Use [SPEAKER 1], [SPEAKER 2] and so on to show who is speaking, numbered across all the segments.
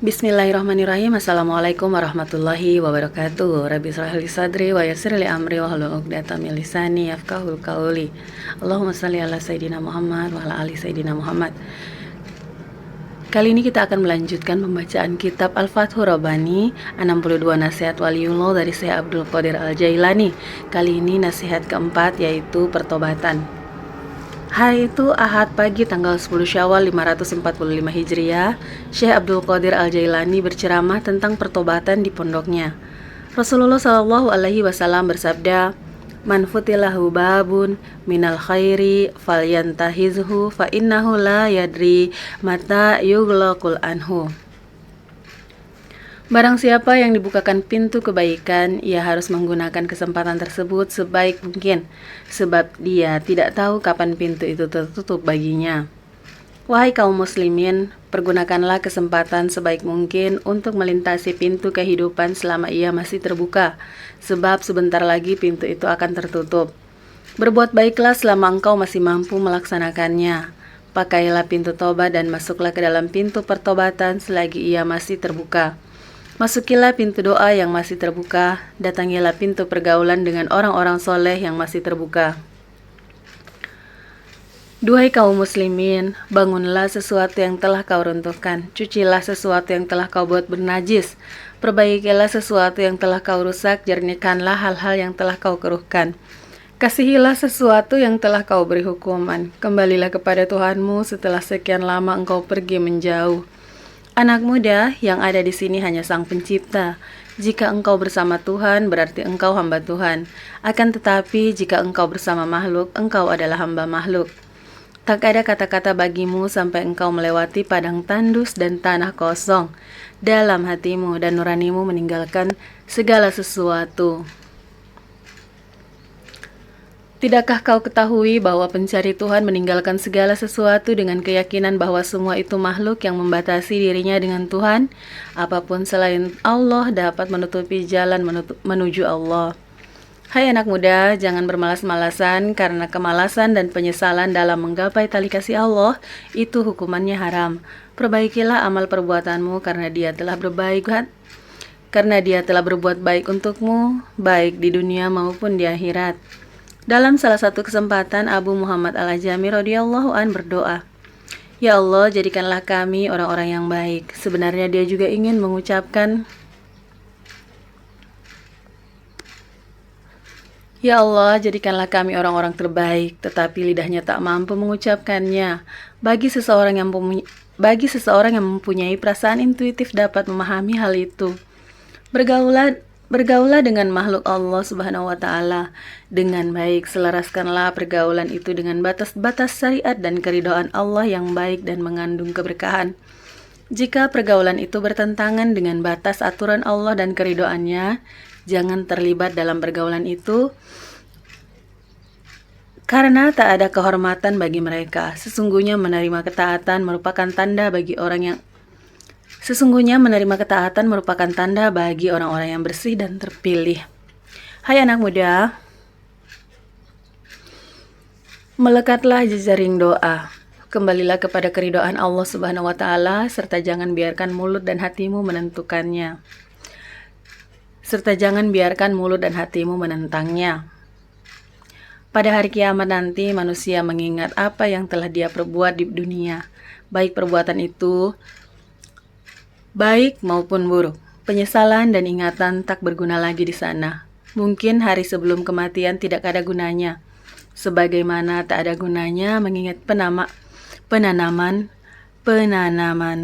[SPEAKER 1] Bismillahirrahmanirrahim. Assalamualaikum warahmatullahi wabarakatuh. Rabbi shrah li sadri wa yassir li amri wahlul 'uqdatam min lisani yafqahu qawli. Allahumma shalli ala sayidina Muhammad wa ala ali sayidina Muhammad. Kali ini kita akan melanjutkan pembacaan kitab Al-Fathur Rabbani 62 nasihat waliullah dari Syekh Abdul Qadir Al-Jailani. Kali ini nasihat keempat yaitu pertobatan. Hari itu Ahad pagi tanggal 10 Syawal 545 Hijriah, Syekh Abdul Qadir Al-Jailani berceramah tentang pertobatan di pondoknya. Rasulullah Shallallahu Alaihi Wasallam bersabda, "Man futilahu babun minal khairi falyantahizhu fa innahu la yadri mata yughlaqul anhu." Barang siapa yang dibukakan pintu kebaikan, ia harus menggunakan kesempatan tersebut sebaik mungkin, sebab dia tidak tahu kapan pintu itu tertutup baginya. Wahai kaum muslimin, pergunakanlah kesempatan sebaik mungkin untuk melintasi pintu kehidupan selama ia masih terbuka, sebab sebentar lagi pintu itu akan tertutup. Berbuat baiklah selama engkau masih mampu melaksanakannya. Pakailah pintu tobat dan masuklah ke dalam pintu pertobatan selagi ia masih terbuka. Masukilah pintu doa yang masih terbuka, datangilah pintu pergaulan dengan orang-orang soleh yang masih terbuka. Duhai kaum muslimin, bangunlah sesuatu yang telah kau runtuhkan, cucilah sesuatu yang telah kau buat bernajis, perbaikilah sesuatu yang telah kau rusak, jernihkanlah hal-hal yang telah kau keruhkan. Kasihilah sesuatu yang telah kau beri hukuman, kembalilah kepada Tuhanmu setelah sekian lama engkau pergi menjauh. Anak muda, yang ada di sini hanya Sang Pencipta. Jika engkau bersama Tuhan, berarti engkau hamba Tuhan. Akan tetapi, jika engkau bersama makhluk, engkau adalah hamba makhluk. Tak ada kata-kata bagimu sampai engkau melewati padang tandus dan tanah kosong. Dalam hatimu dan nuranimu meninggalkan segala sesuatu. Tidakkah kau ketahui bahwa pencari Tuhan meninggalkan segala sesuatu dengan keyakinan bahwa semua itu makhluk yang membatasi dirinya dengan Tuhan? Apapun selain Allah dapat menutupi jalan menuju Allah. Hai anak muda, jangan bermalas-malasan karena kemalasan dan penyesalan dalam menggapai tali kasih Allah itu hukumannya haram. Perbaikilah amal perbuatanmu karena Dia telah berbuat baik untukmu, baik di dunia maupun di akhirat. Dalam salah satu kesempatan, Abu Muhammad Al-Ajami radhiyallahu an berdoa, "Ya Allah, jadikanlah kami orang-orang yang baik." Sebenarnya dia juga ingin mengucapkan, "Ya Allah, jadikanlah kami orang-orang terbaik," tetapi lidahnya tak mampu mengucapkannya. Bagi seseorang yang mempunyai perasaan intuitif dapat memahami hal itu. Bergaulah dengan makhluk Allah Subhanahu wa Ta'ala dengan baik. Selaraskanlah pergaulan itu dengan batas-batas syariat dan keridhaan Allah yang baik dan mengandung keberkahan. Jika pergaulan itu bertentangan dengan batas aturan Allah dan keridhaannya, jangan terlibat dalam pergaulan itu karena tak ada kehormatan bagi mereka. Sesungguhnya menerima ketaatan merupakan tanda bagi orang yang bersih dan terpilih. Hai anak muda, melekatlah jejaring doa. Kembalilah kepada keridhaan Allah Subhanahu wa Ta'ala serta jangan biarkan mulut dan hatimu menentangnya. Pada hari kiamat nanti manusia mengingat apa yang telah dia perbuat di dunia, baik perbuatan itu baik maupun buruk. Penyesalan dan ingatan tak berguna lagi di sana. Mungkin hari sebelum kematian tidak ada gunanya, sebagaimana tak ada gunanya mengingat penanaman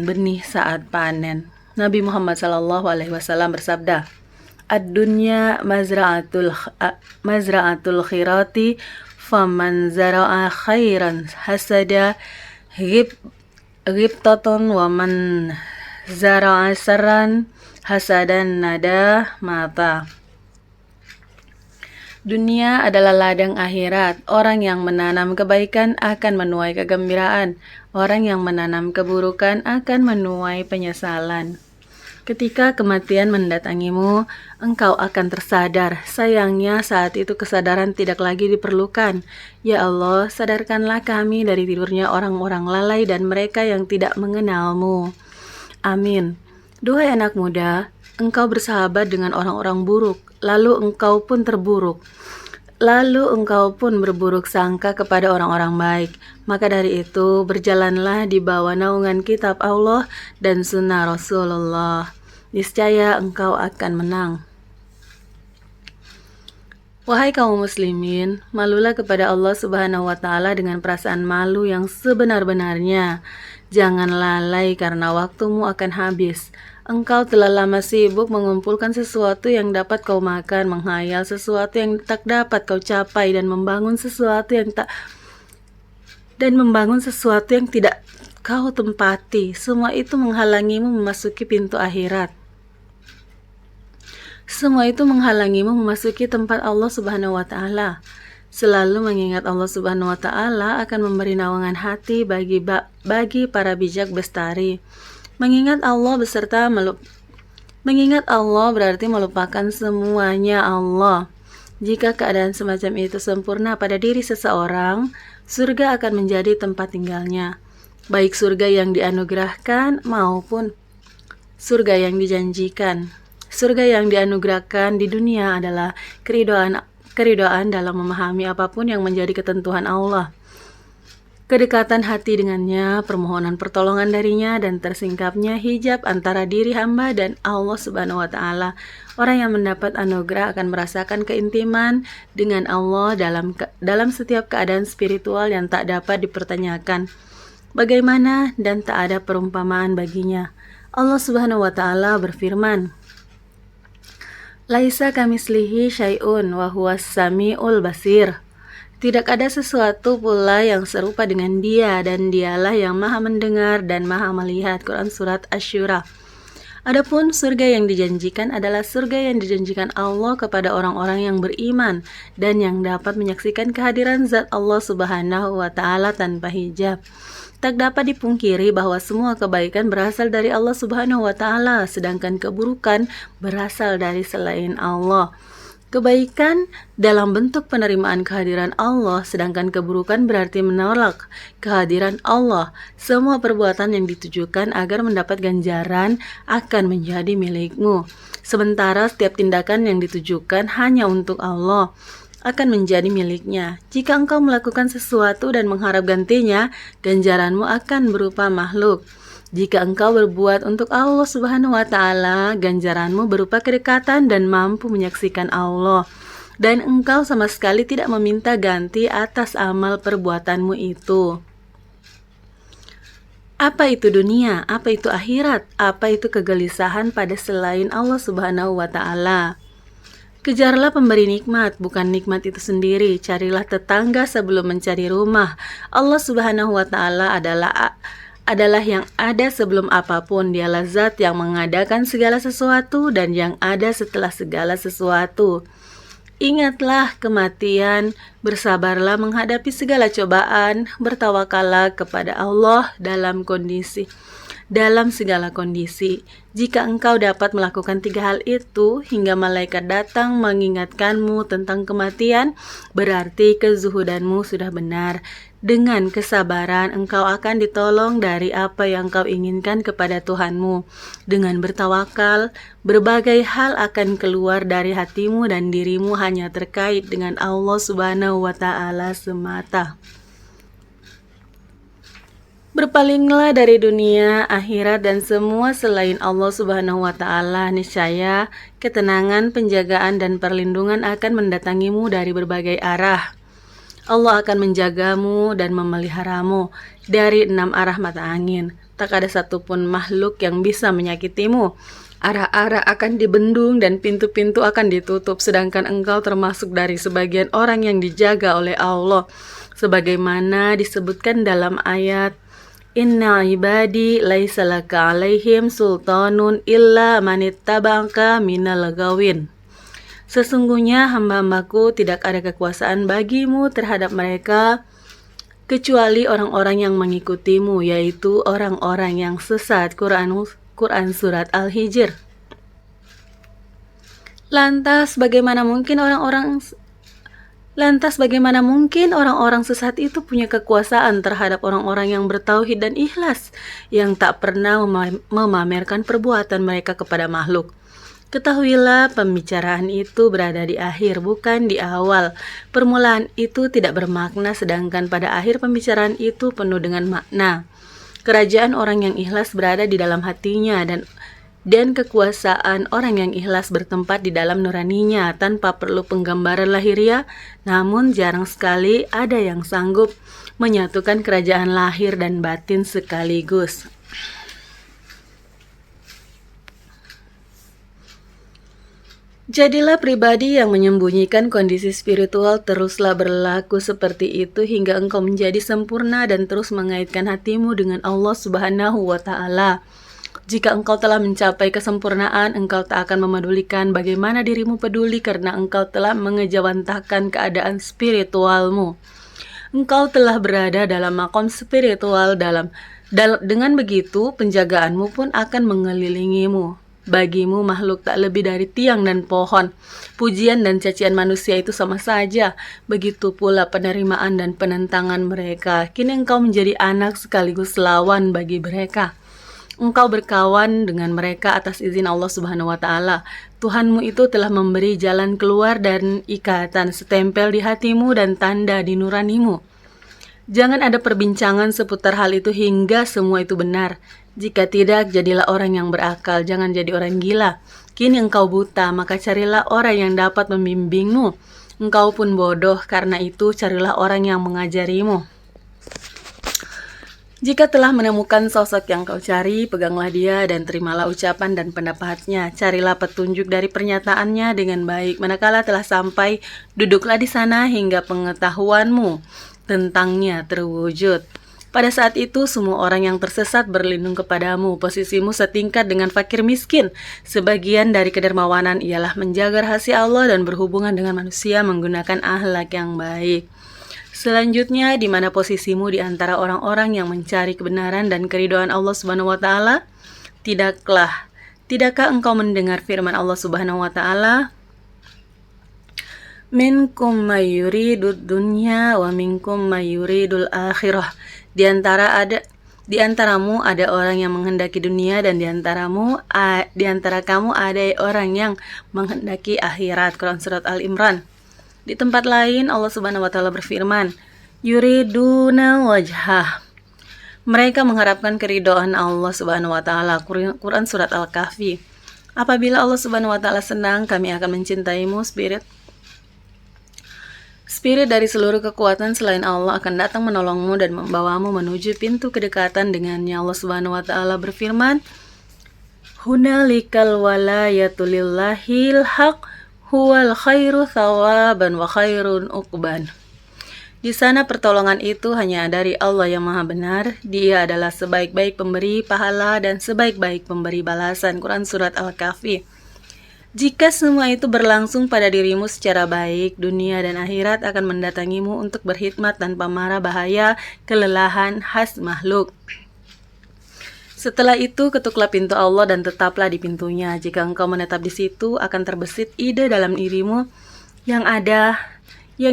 [SPEAKER 1] benih saat panen. Nabi Muhammad SAW bersabda, "Ad-dunya mazra'atul khirati, faman zara'a khairan hasada ghibtatun wa man zara'a sarran hasadan nada mata." Dunia adalah ladang akhirat. Orang yang menanam kebaikan akan menuai kegembiraan. Orang yang menanam keburukan akan menuai penyesalan. Ketika kematian mendatangimu, engkau akan tersadar. Sayangnya saat itu kesadaran tidak lagi diperlukan. Ya Allah, sadarkanlah kami dari tidurnya orang-orang lalai dan mereka yang tidak mengenalmu. Amin. Duhai anak muda, engkau bersahabat dengan orang-orang buruk, lalu engkau pun terburuk. Lalu engkau pun berburuk sangka kepada orang-orang baik. Maka dari itu, berjalanlah di bawah naungan kitab Allah dan sunnah Rasulullah. Niscaya engkau akan menang. Wahai kaum muslimin, malulah kepada Allah Subhanahu wa Ta'ala dengan perasaan malu yang sebenar-benarnya. Jangan lalai karena waktumu akan habis. Engkau telah lama sibuk mengumpulkan sesuatu yang dapat kau makan, menghayal sesuatu yang tak dapat kau capai, dan membangun sesuatu yang tidak kau tempati. Semua itu menghalangimu memasuki pintu akhirat. Semua itu menghalangimu memasuki tempat Allah Subhanahu wa Ta'ala. Selalu mengingat Allah Subhanahu wa Ta'ala akan memberi naungan hati bagi para bijak bestari. Mengingat Allah berarti melupakan semuanya Allah. Jika keadaan semacam itu sempurna pada diri seseorang, surga akan menjadi tempat tinggalnya. Baik surga yang dianugerahkan maupun surga yang dijanjikan. Surga yang dianugerahkan di dunia adalah keridhaan dalam memahami apapun yang menjadi ketentuan Allah, kedekatan hati dengannya, permohonan pertolongan darinya, dan tersingkapnya hijab antara diri hamba dan Allah Subhanahu wa Ta'ala. Orang yang mendapat anugerah akan merasakan keintiman dengan Allah dalam setiap keadaan spiritual yang tak dapat dipertanyakan bagaimana dan tak ada perumpamaan baginya. Allah Subhanahu wa Ta'ala berfirman, Laisa kamislihi syai'un wa huwas sami'ul basir. Tidak ada sesuatu pula yang serupa dengan Dia, dan Dialah yang Maha mendengar dan Maha melihat. Quran Surat Asy-Syura. Adapun surga yang dijanjikan adalah surga yang dijanjikan Allah kepada orang-orang yang beriman dan yang dapat menyaksikan kehadiran zat Allah Subhanahu wa Ta'ala tanpa hijab. Tak dapat dipungkiri bahwa semua kebaikan berasal dari Allah Subhanahu wa Ta'ala, sedangkan keburukan berasal dari selain Allah. Kebaikan dalam bentuk penerimaan kehadiran Allah, sedangkan keburukan berarti menolak kehadiran Allah. Semua perbuatan yang ditujukan agar mendapat ganjaran akan menjadi milikmu, sementara setiap tindakan yang ditujukan hanya untuk Allah akan menjadi miliknya. Jika engkau melakukan sesuatu dan mengharap gantinya, ganjaranmu akan berupa makhluk. Jika engkau berbuat untuk Allah Subhanahu wa Ta'ala, ganjaranmu berupa kedekatan dan mampu menyaksikan Allah. Dan engkau sama sekali tidak meminta ganti atas amal perbuatanmu itu. Apa itu dunia? Apa itu akhirat? Apa itu kegelisahan pada selain Allah Subhanahu wa Ta'ala? Kejarlah pemberi nikmat, bukan nikmat itu sendiri. Carilah tetangga sebelum mencari rumah. Allah Subhanahu wa Ta'ala adalah yang ada sebelum apapun. Dialah zat yang mengadakan segala sesuatu dan yang ada setelah segala sesuatu. Ingatlah kematian, bersabarlah menghadapi segala cobaan, bertawakallah kepada Allah dalam segala kondisi. Jika engkau dapat melakukan 3 hal itu hingga malaikat datang mengingatkanmu tentang kematian, berarti kezuhudanmu sudah benar. Dengan kesabaran engkau akan ditolong dari apa yang kau inginkan kepada Tuhanmu. Dengan bertawakal, berbagai hal akan keluar dari hatimu dan dirimu hanya terkait dengan Allah Subhanahu wa Ta'ala semata. Berpalinglah dari dunia, akhirat, dan semua selain Allah Subhanahu wa Ta'ala. Niscaya ketenangan, penjagaan, dan perlindungan akan mendatangimu dari berbagai arah. Allah akan menjagamu dan memeliharamu dari 6 arah mata angin. Tak ada satupun makhluk yang bisa menyakitimu. Arah-arah akan dibendung dan pintu-pintu akan ditutup, sedangkan engkau termasuk dari sebagian orang yang dijaga oleh Allah. Sebagaimana disebutkan dalam ayat, Inna ibadi laisa laka alaihim sultanun illa manittaba'aka minal gawin. Sesungguhnya hamba-hambaku tidak ada kekuasaan bagimu terhadap mereka kecuali orang-orang yang mengikutimu, yaitu orang-orang yang sesat. Quran Surat Al-Hijr. Lantas bagaimana mungkin orang-orang Lantas bagaimana mungkin orang-orang sesat itu punya kekuasaan terhadap orang-orang yang bertauhid dan ikhlas, yang tak pernah memamerkan perbuatan mereka kepada makhluk? Ketahuilah, pembicaraan itu berada di akhir, bukan di awal. Permulaan itu tidak bermakna, sedangkan pada akhir pembicaraan itu penuh dengan makna. Kerajaan orang yang ikhlas berada di dalam hatinya, dan kekuasaan orang yang ikhlas bertempat di dalam nuraninya tanpa perlu penggambaran lahiriah. Namun jarang sekali ada yang sanggup menyatukan kerajaan lahir dan batin sekaligus. Jadilah pribadi yang menyembunyikan kondisi spiritual, teruslah berlaku seperti itu hingga engkau menjadi sempurna dan terus mengaitkan hatimu dengan Allah Subhanahu wa Ta'ala. Jika engkau telah mencapai kesempurnaan, engkau tak akan memedulikan bagaimana dirimu peduli karena engkau telah mengejawantahkan keadaan spiritualmu. Engkau telah berada dalam makom spiritual dengan begitu penjagaanmu pun akan mengelilingimu. Bagimu makhluk tak lebih dari tiang dan pohon. Pujian dan cacian manusia itu sama saja. Begitu pula penerimaan dan penentangan mereka. Kini engkau menjadi anak sekaligus lawan bagi mereka. Engkau berkawan dengan mereka atas izin Allah Subhanahu wa Ta'ala. Tuhanmu itu telah memberi jalan keluar dan ikatan setempel di hatimu dan tanda di nuranimu. Jangan ada perbincangan seputar hal itu hingga semua itu benar. Jika tidak, jadilah orang yang berakal, jangan jadi orang gila. Kini engkau buta, maka carilah orang yang dapat membimbingmu. Engkau pun bodoh, karena itu carilah orang yang mengajarimu. Jika telah menemukan sosok yang kau cari, peganglah dia dan terimalah ucapan dan pendapatnya. Carilah petunjuk dari pernyataannya dengan baik. Manakala telah sampai, duduklah di sana hingga pengetahuanmu tentangnya terwujud. Pada saat itu, semua orang yang tersesat berlindung kepadamu. Posisimu setingkat dengan fakir miskin. Sebagian dari kedermawanan ialah menjaga rahasia Allah dan berhubungan dengan manusia menggunakan akhlak yang baik. Selanjutnya, di mana posisimu di antara orang-orang yang mencari kebenaran dan keridhaan Allah Subhanahu wa Ta'ala? Tidakkah engkau mendengar firman Allah Subhanahu wa Ta'ala? Minkum may yuridud dunya wa minkum may yuridul akhirah. Di antaramu ada orang yang menghendaki dunia dan di antara kamu ada orang yang menghendaki akhirat. Quran surat Al-Imran. Di tempat lain Allah Subhanahu wa Ta'ala berfirman, yuriduna wajhah. Mereka mengharapkan keridhaan Allah Subhanahu wa Ta'ala. Quran surat Al-Kahfi. Apabila Allah Subhanahu wa Ta'ala senang, kami akan mencintaimu, spirit dari seluruh kekuatan selain Allah akan datang menolongmu dan membawamu menuju pintu kedekatan dengannya. Allah Subhanahu wa Ta'ala berfirman, hunalikal walayatu lillahil haq huwal khairu thawaban wa khairun uqban. Di sana pertolongan itu hanya dari Allah yang Maha Benar. Dia adalah sebaik-baik pemberi pahala dan sebaik-baik pemberi balasan. Quran surat Al-Kahfi. Jika semua itu berlangsung pada dirimu secara baik, dunia dan akhirat akan mendatangimu untuk berkhidmat tanpa mara bahaya, kelelahan khas makhluk. Setelah itu, ketuklah pintu Allah dan tetaplah di pintunya. Jika engkau menetap di situ, akan terbesit ide dalam dirimu yang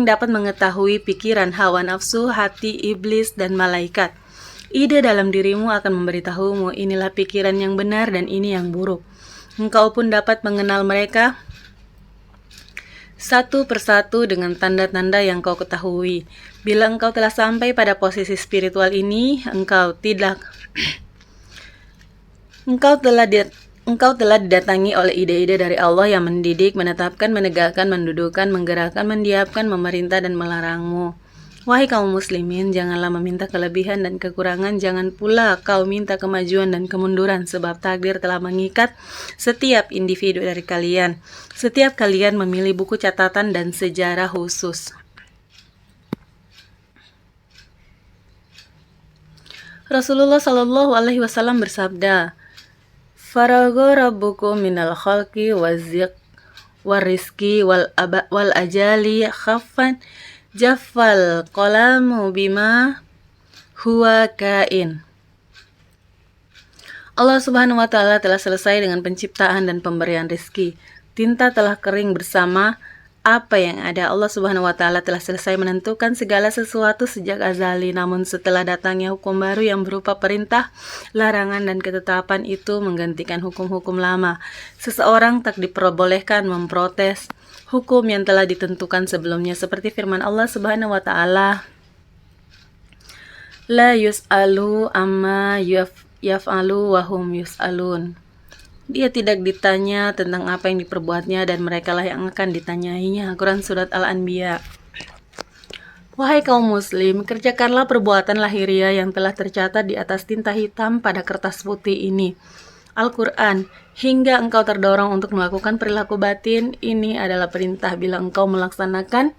[SPEAKER 1] dapat mengetahui pikiran hawa nafsu, hati, iblis, dan malaikat. Ide dalam dirimu akan memberitahumu, inilah pikiran yang benar dan ini yang buruk. Engkau pun dapat mengenal mereka satu persatu dengan tanda-tanda yang kau ketahui. Bila engkau telah sampai pada posisi spiritual ini, engkau telah didatangi oleh ide-ide dari Allah yang mendidik, menetapkan, menegakkan, mendudukkan, menggerakkan, mendiamkan, memerintah, dan melarangmu. Wahai kaum muslimin, janganlah meminta kelebihan dan kekurangan, jangan pula kau minta kemajuan dan kemunduran, sebab takdir telah mengikat setiap individu dari kalian. Setiap kalian memilih buku catatan dan sejarah khusus. Rasulullah Shallallahu Alaihi Wasallam bersabda, Farago rabbukum minal khalqi warizki wal ajali khaffan jaffal qalamu bima huwa kain. Allah Subhanahu wa Ta'ala telah selesai dengan penciptaan dan pemberian rizki. Tinta telah kering bersama apa yang ada. Allah Subhanahu wa Ta'ala telah selesai menentukan segala sesuatu sejak azali, namun setelah datangnya hukum baru yang berupa perintah, larangan, dan ketetapan itu menggantikan hukum-hukum lama. Seseorang tak diperbolehkan memprotes hukum yang telah ditentukan sebelumnya, seperti firman Allah Subhanahu wa Ta'ala, La yus'alu amma yaf'alu wa hum yus'alun. Dia tidak ditanya tentang apa yang diperbuatnya dan merekalah yang akan ditanyainya. Quran Surat Al-Anbiya. Wahai kaum muslim, kerjakanlah perbuatan lahiriah yang telah tercatat di atas tinta hitam pada kertas putih ini, Al-Quran, hingga engkau terdorong untuk melakukan perilaku batin. Ini adalah perintah. Bila engkau melaksanakan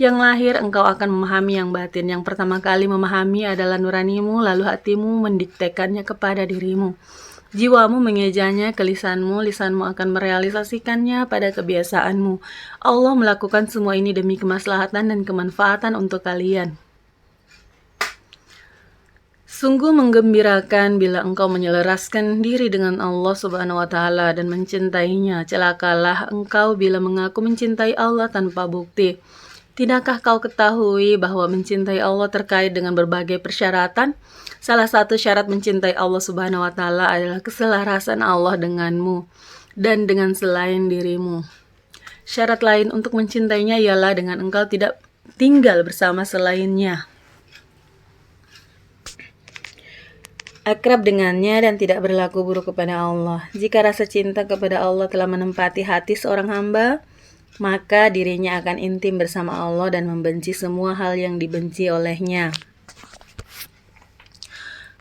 [SPEAKER 1] yang lahir, engkau akan memahami yang batin. Yang pertama kali memahami adalah nuranimu, lalu hatimu mendiktekannya kepada dirimu. Jiwamu mengejanya ke lisanmu, lisanmu akan merealisasikannya pada kebiasaanmu. Allah melakukan semua ini demi kemaslahatan dan kemanfaatan untuk kalian. Sungguh menggembirakan bila engkau menyelaraskan diri dengan Allah Subhanahu wa Ta'ala dan mencintainya. Celakalah engkau bila mengaku mencintai Allah tanpa bukti. Tidakkah kau ketahui bahwa mencintai Allah terkait dengan berbagai persyaratan? Salah satu syarat mencintai Allah Subhanahu wa Ta'ala adalah keselarasan Allah denganmu dan dengan selain dirimu. Syarat lain untuk mencintainya ialah dengan engkau tidak tinggal bersama selainnya, akrab dengannya, dan tidak berlaku buruk kepada Allah. Jika rasa cinta kepada Allah telah menempati hati seorang hamba, maka dirinya akan intim bersama Allah dan membenci semua hal yang dibenci olehnya.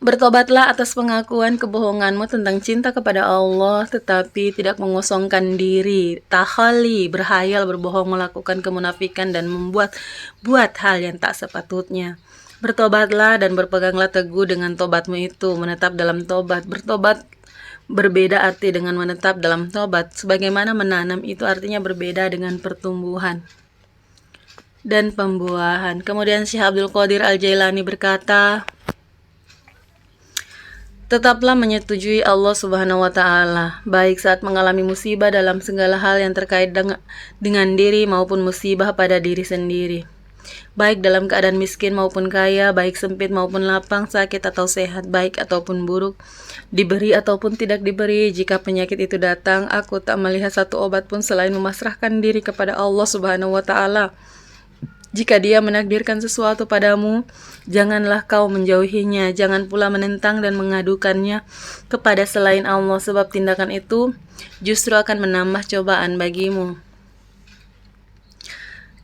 [SPEAKER 1] Bertobatlah atas pengakuan kebohonganmu tentang cinta kepada Allah, tetapi tidak mengosongkan diri, tahali, berhayal, berbohong, melakukan kemunafikan, dan membuat hal yang tak sepatutnya. Bertobatlah dan berpeganglah teguh dengan tobatmu itu, menetap dalam tobat. Bertobat berbeda arti dengan menetap dalam tobat. Sebagaimana menanam itu artinya berbeda dengan pertumbuhan dan pembuahan. Kemudian Syekh Abdul Qadir Al-Jailani berkata, tetaplah menyetujui Allah Subhanahu wa Ta'ala, baik saat mengalami musibah dalam segala hal yang terkait dengan diri maupun musibah pada diri sendiri, baik dalam keadaan miskin maupun kaya, baik sempit maupun lapang, sakit atau sehat, baik ataupun buruk, diberi ataupun tidak diberi. Jika penyakit itu datang, aku tak melihat satu obat pun selain memasrahkan diri kepada Allah Subhanahu wa Ta'ala. Jika Dia menakdirkan sesuatu padamu, janganlah kau menjauhinya, jangan pula menentang dan mengadukannya kepada selain Allah, sebab tindakan itu justru akan menambah cobaan bagimu.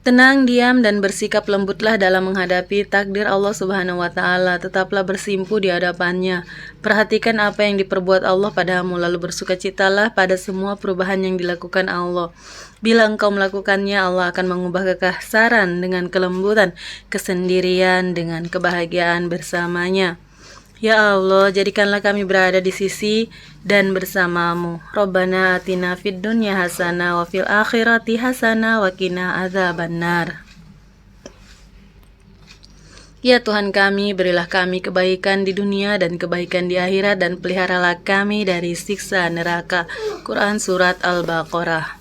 [SPEAKER 1] Tenang, diam, dan bersikap lembutlah dalam menghadapi takdir Allah Subhanahu wa Ta'ala. Tetaplah bersimpu di hadapannya. Perhatikan apa yang diperbuat Allah padamu, lalu bersukacitalah pada semua perubahan yang dilakukan Allah. Bila engkau melakukannya, Allah akan mengubah kekasaran dengan kelembutan, kesendirian dengan kebahagiaan bersamanya. Ya Allah, jadikanlah kami berada di sisi dan bersamamu. Rabbana atina fid dunya hasanah wa fil akhirati hasanah wa qina adzabannar. Ya Tuhan kami, berilah kami kebaikan di dunia dan kebaikan di akhirat, dan peliharalah kami dari siksa neraka. Quran Surat Al-Baqarah.